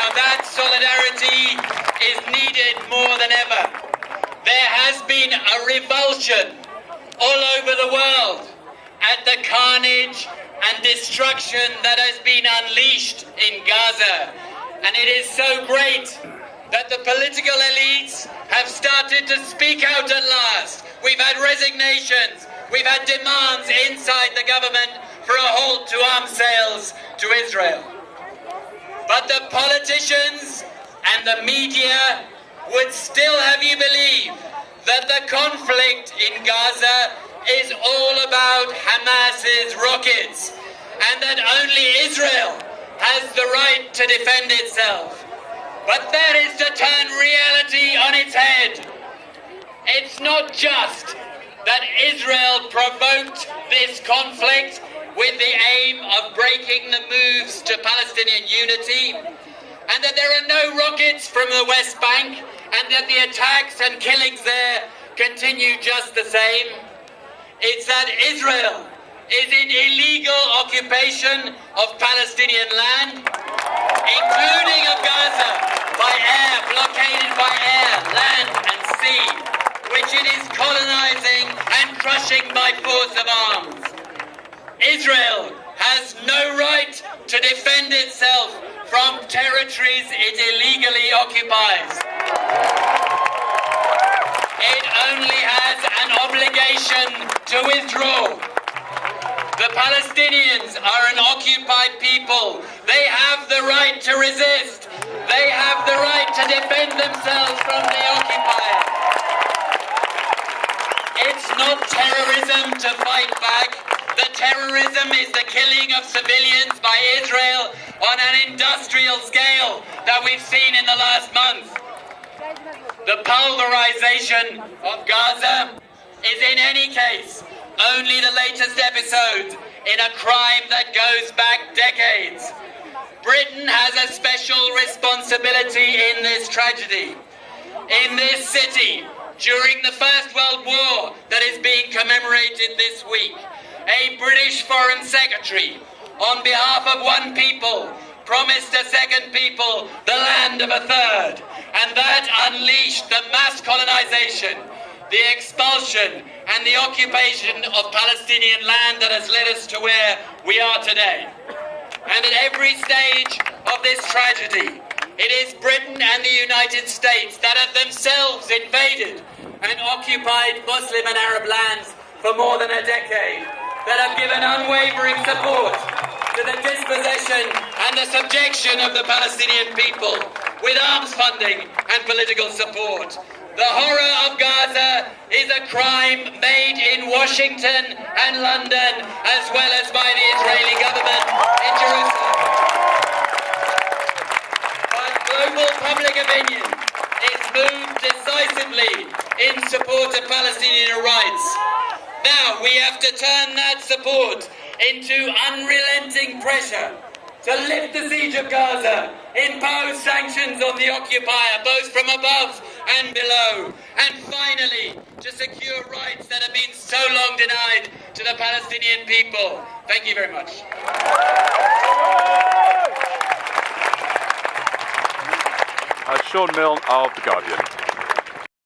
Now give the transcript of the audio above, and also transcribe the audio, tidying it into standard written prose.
Now that solidarity is needed more than ever. There has been a revulsion all over the world at the carnage and destruction that has been unleashed in Gaza. And it is so great that the political elites have started to speak out at last. We've had resignations, we've had demands inside the government for a halt to arms sales to Israel. But the politicians and the media would still have you believe that the conflict in Gaza is all about Hamas's rockets and that only Israel has the right to defend itself. But that is to turn reality on its head. It's not just that Israel provoked this conflict with the aim of breaking the moves to Palestinian unity, and that there are no rockets from the West Bank, and that the attacks and killings there continue just the same. It's that Israel is in illegal occupation of Palestinian land, including of Gaza, by air, blockaded by air, land and sea, which it is colonizing and crushing by force of arms. Israel has no right to defend itself from territories it illegally occupies. It only has an obligation to withdraw. The Palestinians are an occupied people. They have the right to resist. They have the right to defend themselves from the occupiers. It's not terrorism to fight back. The terrorism is the killing of civilians by Israel on an industrial scale that we've seen in the last month. The pulverization of Gaza is in any case only the latest episode in a crime that goes back decades. Britain has a special responsibility in this tragedy. In this city, during the First World War that is being commemorated this week, a British Foreign Secretary, on behalf of one people, promised a second people the land of a third, and that unleashed the mass colonization, the expulsion and the occupation of Palestinian land that has led us to where we are today. And at every stage of this tragedy, it is Britain and the United States that have themselves invaded and occupied Muslim and Arab lands for more than a decade, that have given unwavering support to the dispossession and the subjection of the Palestinian people with arms funding and political support. The horror of Gaza is a crime made in Washington and London, as well as by the Israeli government in Jerusalem. But global public opinion is moved decisively in support of Palestinian rights. Now we have to turn that support into unrelenting pressure to lift the siege of Gaza, impose sanctions on the occupier, both from above and below, and finally to secure rights that have been so long denied to the Palestinian people. Thank you very much. Sean Milne of The Guardian.